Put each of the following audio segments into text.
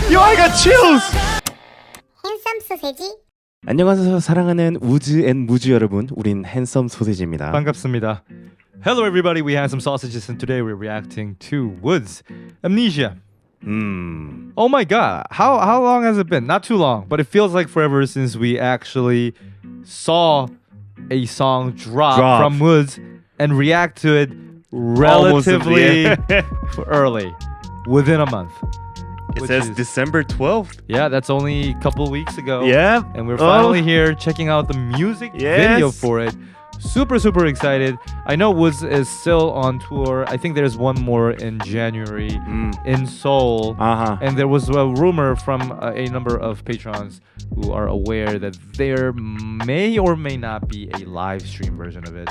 Yo, I got chills. 핸섬 소세지. 안녕하세요, 사랑하는 우즈 앤 무즈 여러분. 우린 핸섬 소세지입니다. 반갑습니다. Hello everybody, we have some sausages and today we're reacting to Woodz AMNESIA. Oh my god, how long has it been? Not too long, but it feels like forever since we actually saw a song drop. From Woodz and react to it relatively early, within a month. It says December 12th. Yeah, that's only a couple weeks ago. Yeah. And we're finally here checking out the music video for it. Super excited. I know Woodz is still on tour. I think there's one more in January in Seoul. And there was a rumor from a number of patrons who are aware that there may or may not be a live stream version of it.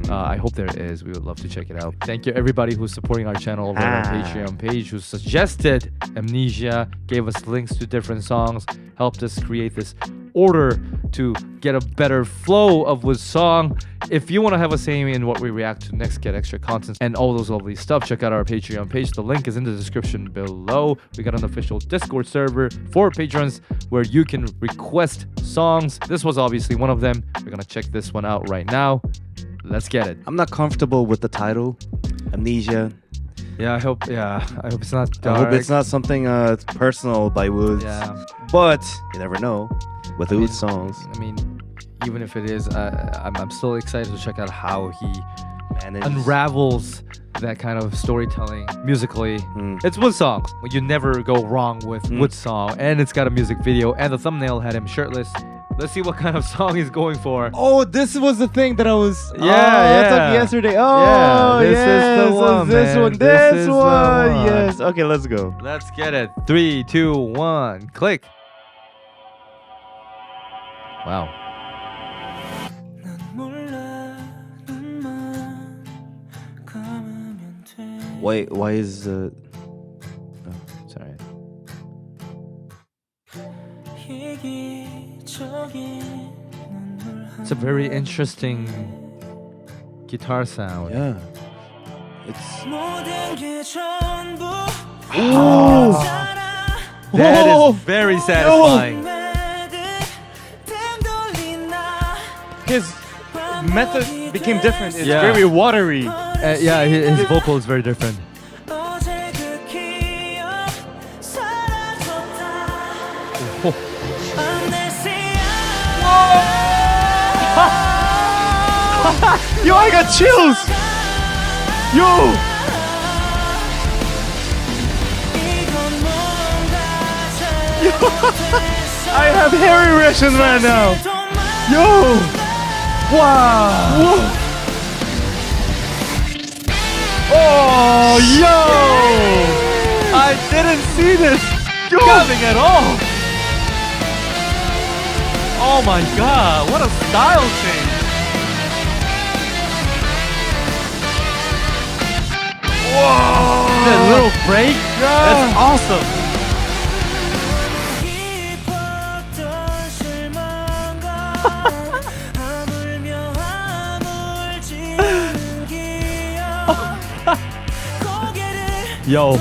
I hope there is. We would love to check it out. Thank you everybody who's supporting our channel over on our Patreon page, who suggested AMNESIA, gave us links to different songs, helped us create this order to get a better flow of Woodz song. If you want to have a say in what we react to next, get extra content and all those lovely stuff, check out our Patreon page. The link is in the description below. We got an official Discord server for patrons where you can request songs. This was obviously one of them. We're gonna check this one out right now. Let's get it. I'm not comfortable with the title, AMNESIA. I hope it's not dark. I hope it's not something personal by Woodz. Yeah. But you never know with Woodz songs. I mean, even if it is, I'm still excited to check out how he unravels that kind of storytelling musically. It's Woodz songs. You never go wrong with Woodz song, and it's got a music video, and the thumbnail had him shirtless. Let's see what kind of song he's going for. Oh, this was the thing that I was talking yesterday. Oh, this is the one, this one. Yes. Okay, let's go. Let's get it. 3, 2, 1, click. Wow. Why is sorry. It's a very interesting guitar sound. Yeah. It's that is very satisfying. His method became different. It's very watery. His vocal is very different. Yo, I got chills. Yo. I have hair erections right now. Yo. Wow. Whoa. Oh, yo. I didn't see this coming at all. Oh my god, what a style change. Whoa. That little break? That's awesome. Yo.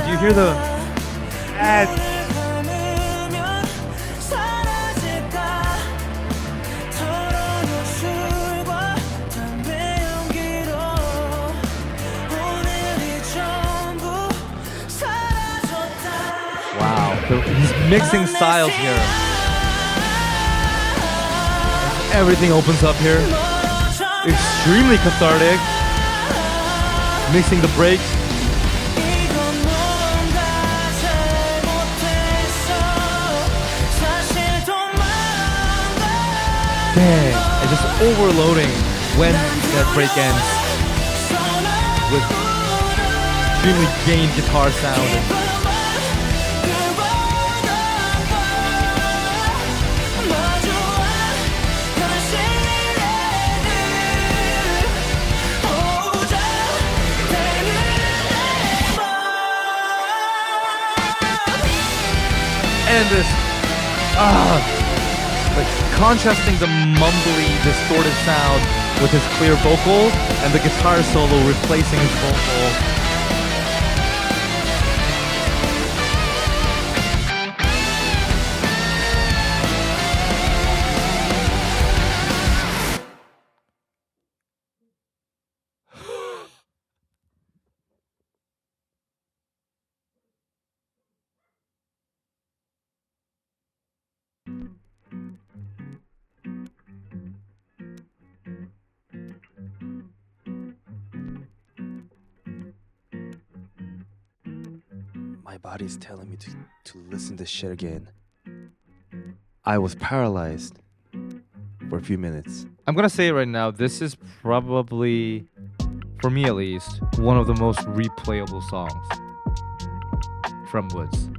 Do you hear the ad? Wow, he's mixing styles here. Everything opens up here. Extremely cathartic. Mixing the breaks. Dang, and just overloading when that break ends with extremely gained guitar sound. and this like contrasting the mumbly, distorted sound with his clear vocal and the guitar solo replacing his vocal. My body's telling me to listen to shit again. I was paralyzed for a few minutes. I'm gonna say it right now, this is probably, for me at least, one of the most replayable songs from Woodz.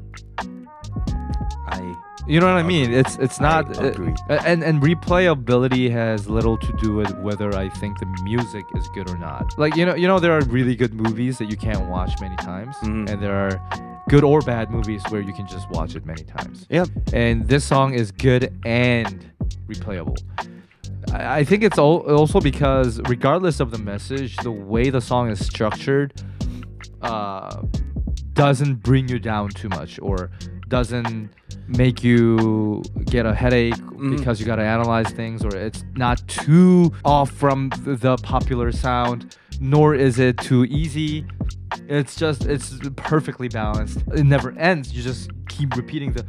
You know what I mean? It's not and replayability has little to do with whether I think the music is good or not. Like you know there are really good movies that you can't watch many times, and there are good or bad movies where you can just watch it many times. Yep. And this song is good and replayable. I think it's also because regardless of the message, the way the song is structured doesn't bring you down too much or doesn't make you get a headache because you got to analyze things, or it's not too off from the popular sound, nor is it too easy. It's perfectly balanced. It never ends. You just keep repeating the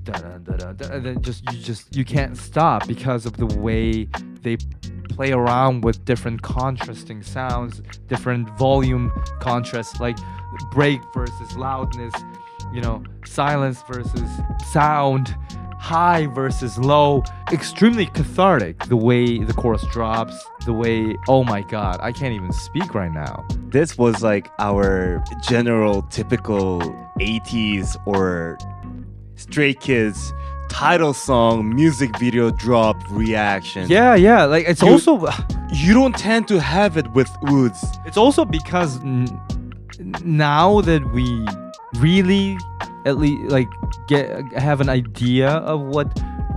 and then you can't stop because of the way they play around with different contrasting sounds, different volume contrasts, like break versus loudness, silence versus sound, high versus low. Extremely cathartic, the way the chorus drops, the way, oh my god, I can't even speak right now. This was like our general typical 80s or Stray Kids title song music video drop reaction. Yeah, like it's also you don't tend to have it with Woodz. It's also because now that we really at least like have an idea of what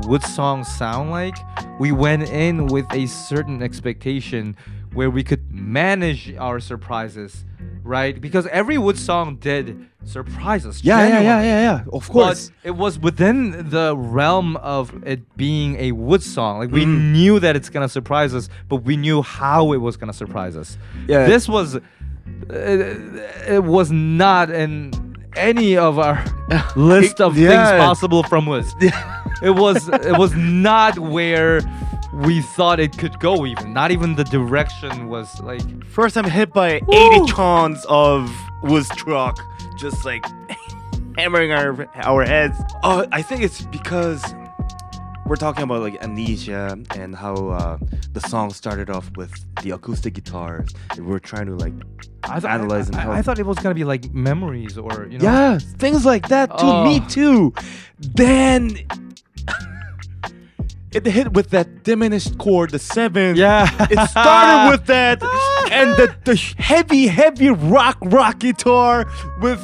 Woodz songs sound like, we went in with a certain expectation where we could manage our surprises, right? Because every Woodz song did surprise us. Yeah. Of course. But it was within the realm of it being a Woodz song. Like we knew that it's gonna surprise us, but we knew how it was gonna surprise us. Yeah. This was it was not in any of our list of things possible from Woodz. It was not where we thought it could go. Even not even the direction was like. First I'm hit by 80 tons of Woodz truck, just like hammering our heads. I think it's because we're talking about like Amnesia and how the song started off with the acoustic guitars. We're trying to like analyze and help. I thought it was gonna be like Memories or Yeah, things like that too. Me too. Then it hit with that diminished chord, the 7. Yeah. It started with that and the heavy rock guitar with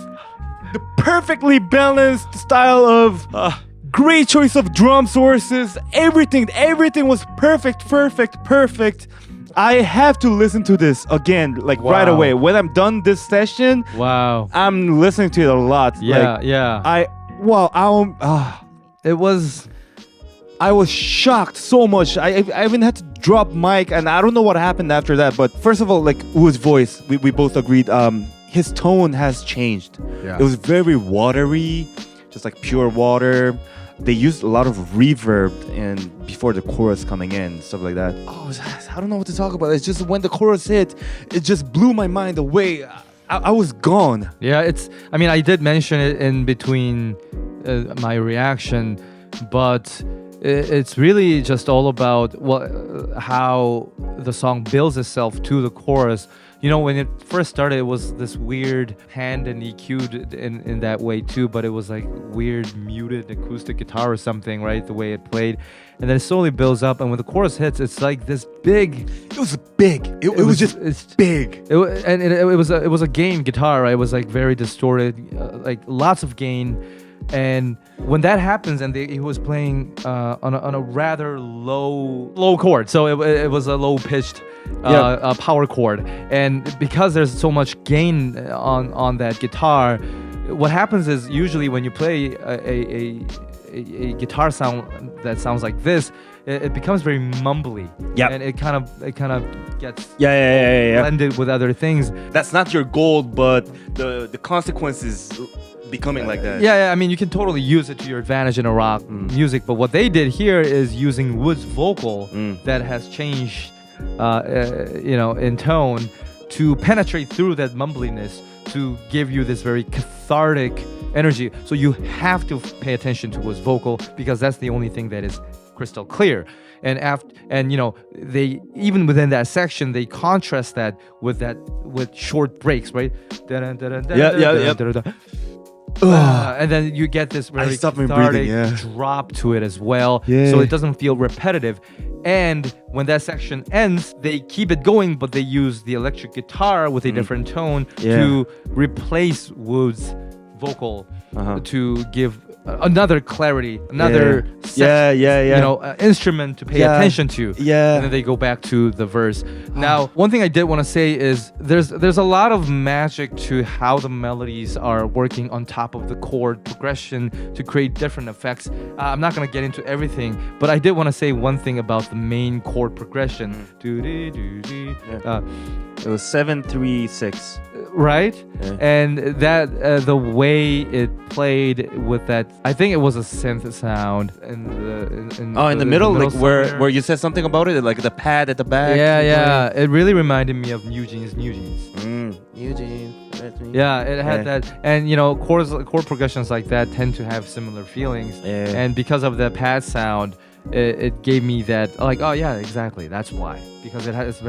the perfectly balanced style of great choice of drum sources. Everything was perfect. I have to listen to this again, like right away. When I'm done this session, I'm listening to it a lot. I was shocked so much. I even had to drop mic, and I don't know what happened after that. But first of all, like Wood's voice, we both agreed. His tone has changed. Yeah. It was very watery, just like pure water. They used a lot of reverb and before the chorus coming in, stuff like that. I don't know what to talk about. It's just when the chorus hit, it just blew my mind away. I was gone. Yeah, I did mention it in between my reaction, but it's really just all about how the song builds itself to the chorus. you know, when it first started, it was this weird hand and EQ'd in that way too, but it was like weird muted acoustic guitar or something, right? The way it played. And then it slowly builds up, and when the chorus hits, it's like this big. It was big. It was just big. It was a gain guitar, right? It was like very distorted, like lots of gain. And when that happens, and he was playing on a rather low chord, so it was a low pitched power chord, and because there's so much gain on that guitar, what happens is usually when you play a guitar sound that sounds like this, it becomes very mumbly. Yeah, and it kind of gets blended with other things. That's not your goal, but the consequences becoming like that. Yeah, I mean, you can totally use it to your advantage in a rock music, but what they did here is using Woodz vocal that has changed, in tone to penetrate through that mumbliness to give you this very cathartic energy. So you have to pay attention to Woodz vocal because that's the only thing that is crystal clear. And they even within that section they contrast that with short breaks, right? And then you get this very cathartic drop to it as well, so it doesn't feel repetitive. And when that section ends, they keep it going, but they use the electric guitar with a different tone to replace Woodz vocal to give another clarity, another instrument to pay attention to. And then they go back to the verse. Now, one thing I did want to say is there's a lot of magic to how the melodies are working on top of the chord progression to create different effects. I'm not going to get into everything, but I did want to say one thing about the main chord progression. It was 7-3-6. Right? And that the way it played with that, I think it was a synth sound in the middle, like where you said something about it, like the pad at the back. Yeah. It really reminded me of New Jeans. Eugene. Yeah, it had that, and chord progressions like that tend to have similar feelings. And because of the pad sound, it gave me that, like, oh yeah, exactly, that's why, because it has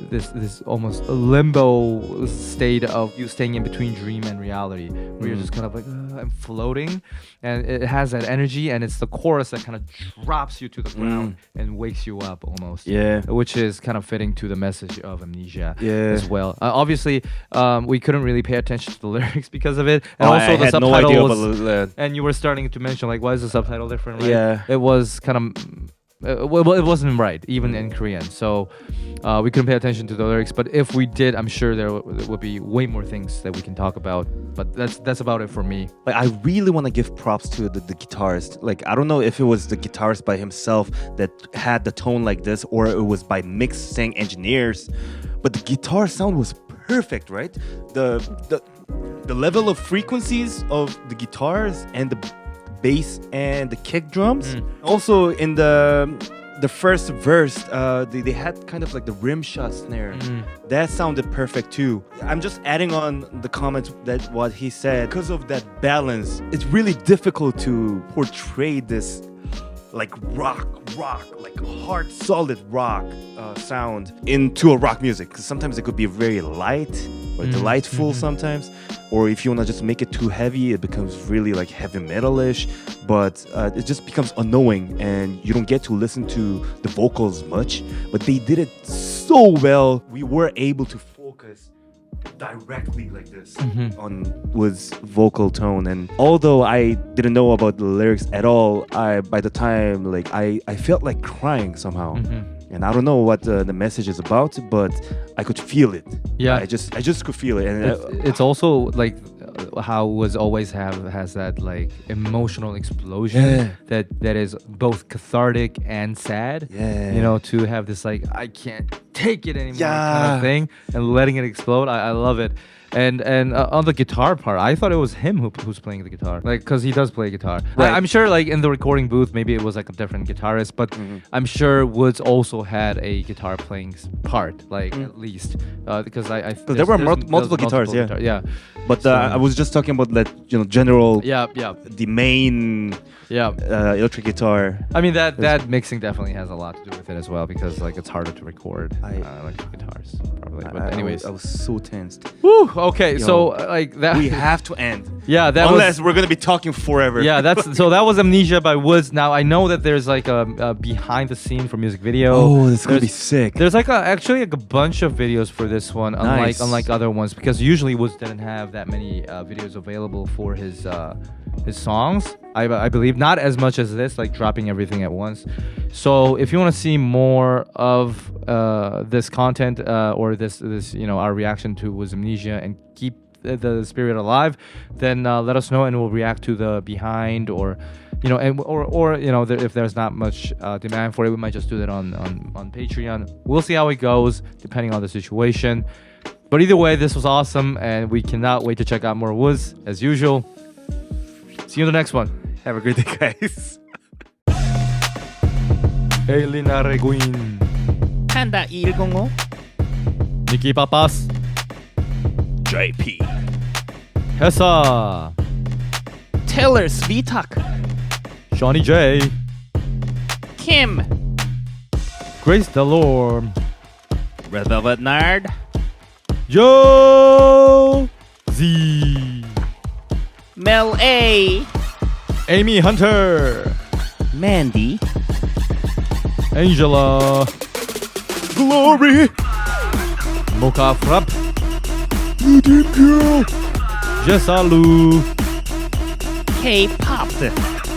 this almost limbo state of you staying in between dream and reality, where you're just kind of like I'm floating, and it has that energy, and it's the chorus that kind of drops you to the ground and wakes you up almost, which is kind of fitting to the message of Amnesia as well. Obviously we couldn't really pay attention to the lyrics because of it, and also the subtitles, and you were starting to mention, like, why is the subtitle different, right? It was kind of it wasn't right even in Korean, so we couldn't pay attention to the lyrics. But if we did, I'm sure there would be way more things that we can talk about. But that's about it for me. Like, I really want to give props to the guitarist. Like, I don't know if it was the guitarist by himself that had the tone like this, or it was by mixing engineers, but the guitar sound was perfect, right? The level of frequencies of the guitars and the bass and the kick drums. Also in the first verse, they had kind of like the rim shot snare. That sounded perfect too. I'm just adding on the comments that what he said. Because of that balance, it's really difficult to portray this like rock, like hard, solid rock sound into a rock music. Because sometimes it could be very light or delightful sometimes. Or if you want to just make it too heavy, it becomes really like heavy metal-ish. But it just becomes annoying, and you don't get to listen to the vocals much. But they did it so well. We were able to focus directly like this on Woodz vocal tone. And although I didn't know about the lyrics at all, by the time, like, I felt like crying somehow. And I don't know what the message is about, but I could feel it. Yeah, I just could feel it. And it's also like how Woodz always has that like emotional explosion that is both cathartic and sad. To have this like I can't take it anymore kind of thing, and letting it explode. I love it. And on the guitar part, I thought it was him who's playing the guitar, like, because he does play guitar. Right. I'm sure, like, in the recording booth, maybe it was like a different guitarist, but I'm sure Woodz also had a guitar playing part, like at least, because there were multiple guitars, yeah. But I was just talking about that, general. Yeah. The main. Yeah. Electric guitar. I mean that mixing definitely has a lot to do with it as well because like it's harder to record electric guitars probably. But anyways, I was so tensed. Woo. Okay, so like that. We have to end. Yeah, unless we're gonna be talking forever. Yeah, that was Amnesia by Woodz. Now I know that there's like a behind the scene for music video. Oh, this is gonna be sick. There's like actually a bunch of videos for this one, unlike other ones, because usually Woodz didn't have that many videos available for his songs. I believe not as much as this, like dropping everything at once. So if you want to see more of this content or this our reaction to Woodz Amnesia and keep the spirit alive, then let us know and we'll react to the behind or if there's not much demand for it, we might just do that on Patreon. We'll see how it goes depending on the situation. But either way, this was awesome and we cannot wait to check out more Woodz as usual. See you in the next one. Have a great day, guys. Elena Reguin, Panda 105, Nikki Papas, JP, Hessa, Taylor Svitak, Shawnee J, Kim, Grace Delorme, Red Velvet Nerd, Joe Z, Mel A, Amy Hunter, Mandy, Angela, Glory, Mocha Frapp, Blue Team Girl, Jessalu, Kpop.